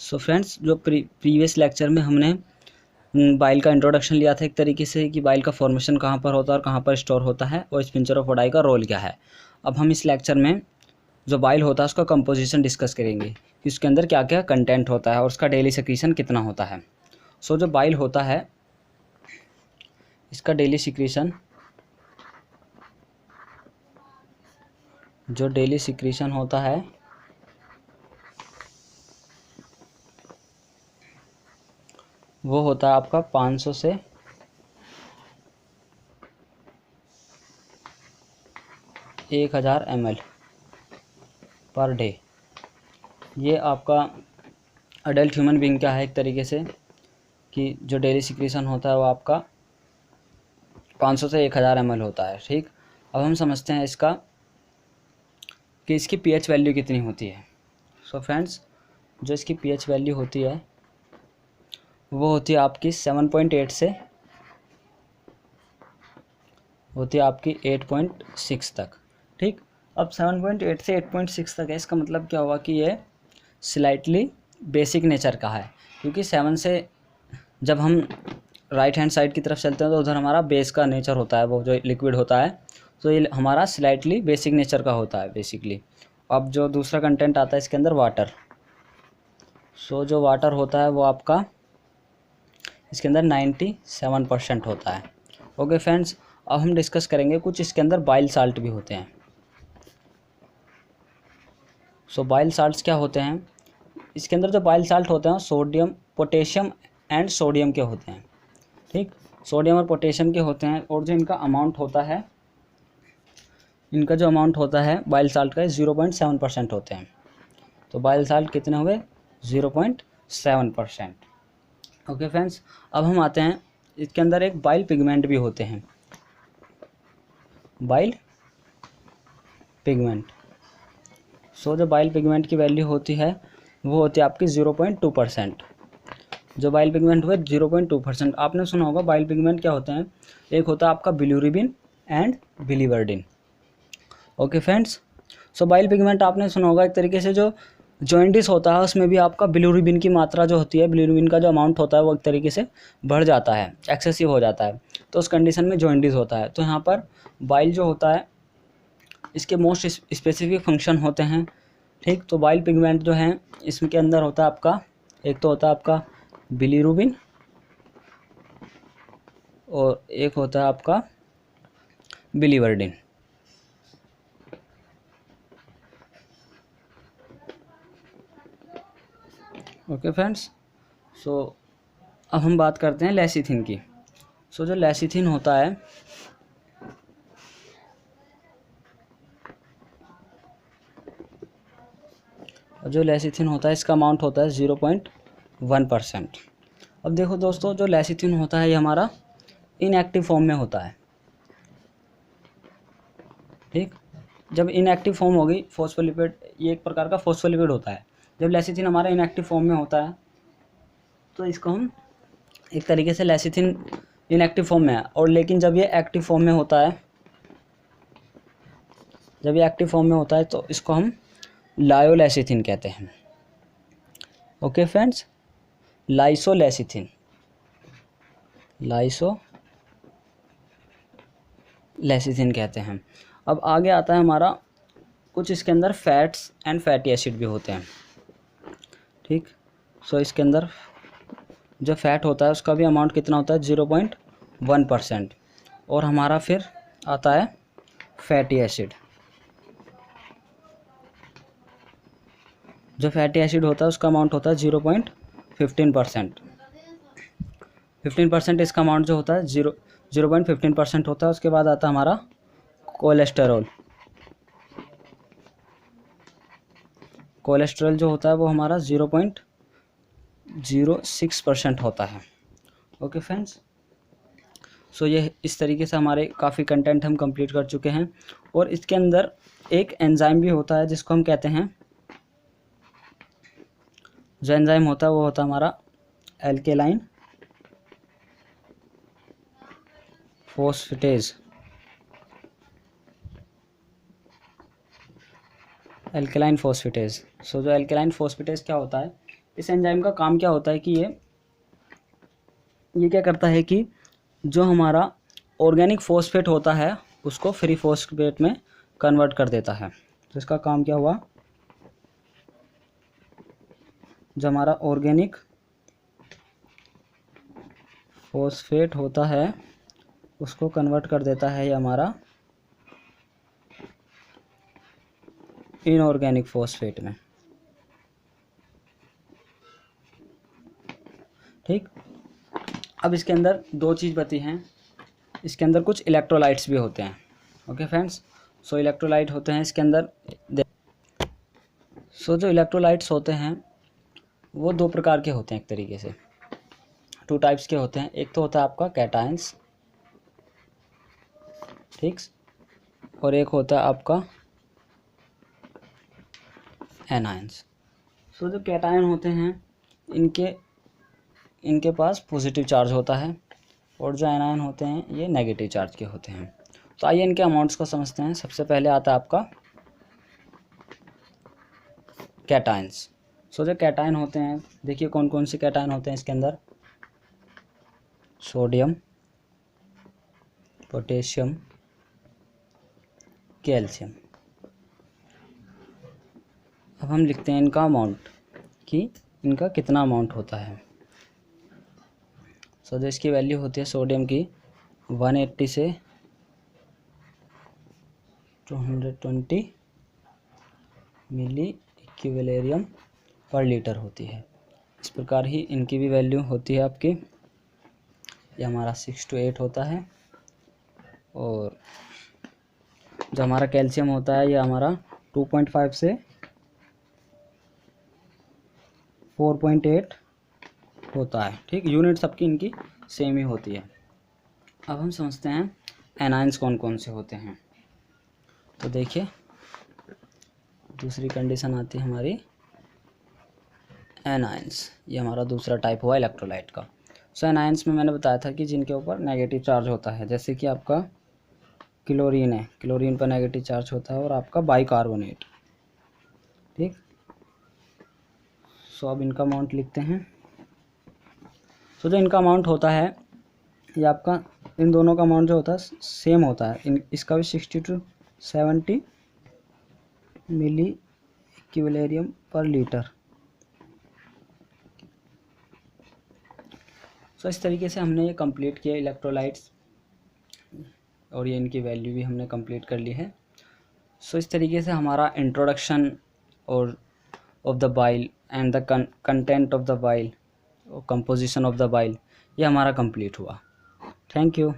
So friends, जो previous lecture में हमने बाइल का इंट्रोडक्शन लिया था एक तरीके से कि बाइल का फॉर्मेशन कहाँ पर होता है और कहाँ पर स्टोर होता है और स्पिंचर ऑफ वोडाई का रोल क्या है। अब हम इस लेक्चर में जो बाइल होता है उसका कंपोजिशन डिस्कस करेंगे कि उसके अंदर क्या क्या कंटेंट होता है और उसका डेली सिक्रीशन कितना होता है। सो जो बाइल होता है इसका डेली सिक्रीशन होता है वो होता है आपका 500 से 1000 ml पर डे। ये आपका अडल्ट ह्यूमन बीइंग का है एक तरीके से कि जो डेली सिक्रीशन होता है वो आपका 500 से 1000 ml होता है। ठीक, अब हम समझते हैं इसका कि इसकी पीएच वैल्यू कितनी होती है। सो फ्रेंड्स, जो इसकी पीएच वैल्यू होती है वो होती है आपकी 7.8 से होती है आपकी 8.6 तक। ठीक, अब 7.8 से 8.6 तक है, इसका मतलब क्या हुआ कि ये स्लाइटली बेसिक नेचर का है, क्योंकि 7 से जब हम राइट हैंड साइड की तरफ चलते हैं तो उधर हमारा बेस का नेचर होता है, वो जो लिक्विड होता है, तो ये हमारा स्लाइटली बेसिक नेचर का होता है बेसिकली। अब जो दूसरा कंटेंट आता है इसके अंदर वाटर। सो जो वाटर होता है वो आपका इसके अंदर 97% होता है। ओके फ्रेंड्स, अब हम डिस्कस करेंगे कुछ इसके अंदर बाइल साल्ट भी होते हैं। सो बाइल साल्ट्स क्या होते हैं, इसके अंदर जो बाइल साल्ट होते हैं सोडियम, पोटेशियम एंड सोडियम के होते हैं। ठीक, सोडियम और पोटेशियम के होते हैं और जो इनका अमाउंट होता है, इनका जो अमाउंट होता है बाइल साल्ट का 0.7% होते हैं। तो बाइल साल्ट कितने हुए, 0.7%। ओके फ्रेंड्स, अब हम आते हैं इसके अंदर एक बाइल पिगमेंट भी होते हैं, बाइल पिगमेंट। सो जो बाइल पिगमेंट की वैल्यू होती है वो होती है आपकी 0.2%। जो बाइल पिगमेंट हुए 0.2%। आपने सुना होगा बाइल पिगमेंट क्या होते हैं, एक होता है आपका bilirubin and बिलिवर्डिन। Okay friends, so bile pigment आपने सुना होगा एक तरीके से जो जॉइंटिस होता है उसमें भी आपका बिलिरुबिन की मात्रा जो होती है, बिलिरुबिन का जो अमाउंट होता है वो एक तरीके से बढ़ जाता है, एक्सेसिव हो जाता है, तो उस कंडीशन में जॉइंटिस होता है। तो यहाँ पर बाइल जो होता है इसके मोस्ट स्पेसिफिक फंक्शन होते हैं। ठीक, तो बाइल पिगमेंट जो है इसके अंदर होता है आपका, एक तो होता है आपका बिलिरुबिन और एक होता है आपका बिलिवर्डिन। ओके फ्रेंड्स, सो अब हम बात करते हैं लेसिथिन की। सो जो लेसिथिन होता है इसका अमाउंट होता है 0.1%। अब देखो दोस्तों, जो लेसिथिन होता है ये हमारा इनएक्टिव फॉर्म में होता है। ठीक, जब इनएक्टिव फॉर्म होगी फॉस्फोलिपिड, ये एक प्रकार का फॉस्फोलिपिड होता है। जब लेसिथिन हमारा इनएक्टिव फॉर्म में होता है तो इसको हम एक तरीके से लेसिथिन इनएक्टिव फॉर्म में है, और लेकिन जब ये एक्टिव फॉर्म में होता है, तो इसको हम लायोलेसिथिन कहते हैं। ओके फ्रेंड्स, लाइसोलेसिथिन कहते हैं। अब आगे आता है हमारा कुछ इसके अंदर फैट्स एंड फैटी एसिड भी होते हैं। ठीक, सो इसके अंदर जो फैट होता है उसका भी अमाउंट कितना होता है, 0.1%। और हमारा फिर आता है फैटी एसिड। जो फैटी एसिड होता है उसका अमाउंट होता है 0.15%। 15% इसका अमाउंट जो होता है 0.15% होता है। उसके बाद आता है हमारा कोलेस्टेरॉल। कोलेस्ट्रॉल जो होता है वो हमारा 0.06% होता है। ओके फ्रेंड्स, सो ये इस तरीके से हमारे काफ़ी कंटेंट हम कंप्लीट कर चुके हैं। और इसके अंदर एक एंजाइम भी होता है जिसको हम कहते हैं, जो एंजाइम होता है वो होता है हमारा एल्केलाइन फोस्फेटेज। सो जो एल्केलाइन फोस्फेटेज क्या होता है, इस एंजाइम का काम क्या होता है कि ये क्या करता है कि जो हमारा ऑर्गेनिक फॉस्फेट होता है उसको फ्री फॉस्फेट में कन्वर्ट कर देता है। तो इसका काम क्या हुआ, जो हमारा ऑर्गेनिक फॉस्फेट होता है उसको कन्वर्ट कर देता है ये हमारा इनऑर्गेनिक फॉस्फेट में। ठीक, अब इसके अंदर दो चीज़ बची हैं, इसके अंदर कुछ इलेक्ट्रोलाइट्स भी होते हैं। ओके फ्रेंड्स, सो इलेक्ट्रोलाइट होते हैं इसके अंदर। सो जो इलेक्ट्रोलाइट्स होते हैं वो दो प्रकार के होते हैं, एक तरीके से 2 टाइप्स के होते हैं। एक तो होता है आपका कैटायंस, ठीक, और एक होता है आपका एनायंस। सो जो कैटायन होते हैं इनके पास पॉजिटिव चार्ज होता है, और जो एनायन होते हैं ये नेगेटिव चार्ज के होते हैं। तो आइए इनके अमाउंट्स को समझते हैं। सबसे पहले आता है आपका कैटायंस। सो जो कैटायन होते हैं, देखिए कौन कौन से कैटायन होते हैं इसके अंदर, सोडियम, पोटेशियम, कैल्शियम। अब हम लिखते हैं इनका अमाउंट कि इनका कितना अमाउंट होता है। सो जो इसकी वैल्यू होती है सोडियम की 180 से 220 मिली इक्विवेलेरियम पर लीटर होती है। इस प्रकार ही इनकी भी वैल्यू होती है आपकी, ये हमारा 6 to 8 होता है। और जो हमारा कैल्शियम होता है ये हमारा 2.5 से 4.8 होता है। ठीक, यूनिट सबकी इनकी सेम ही होती है। अब हम समझते हैं एनायंस कौन कौन से होते हैं। तो देखिए दूसरी कंडीशन आती है हमारी एनायंस, ये हमारा दूसरा टाइप हुआ इलेक्ट्रोलाइट का। सो एनायंस में मैंने बताया था कि जिनके ऊपर नेगेटिव चार्ज होता है, जैसे कि आपका क्लोरीन है, क्लोरीन पर नेगेटिव चार्ज होता है, और आपका बाइकार्बोनेट। ठीक, सो अब इनका अमाउंट लिखते हैं। सो जो इनका अमाउंट होता है ये आपका, इन दोनों का अमाउंट जो होता है सेम होता है। इसका भी 60 to 70 मिली इक्विवेलेरियम पर लीटर। सो इस तरीके से हमने ये कंप्लीट किया इलेक्ट्रोलाइट्स, और ये इनकी वैल्यू भी हमने कंप्लीट कर ली है। सो इस तरीके से हमारा इंट्रोडक्शन और of the bile and the content of the bile और कंपोजिशन ऑफ द बाइल ये हमारा कंप्लीट हुआ। Thank you.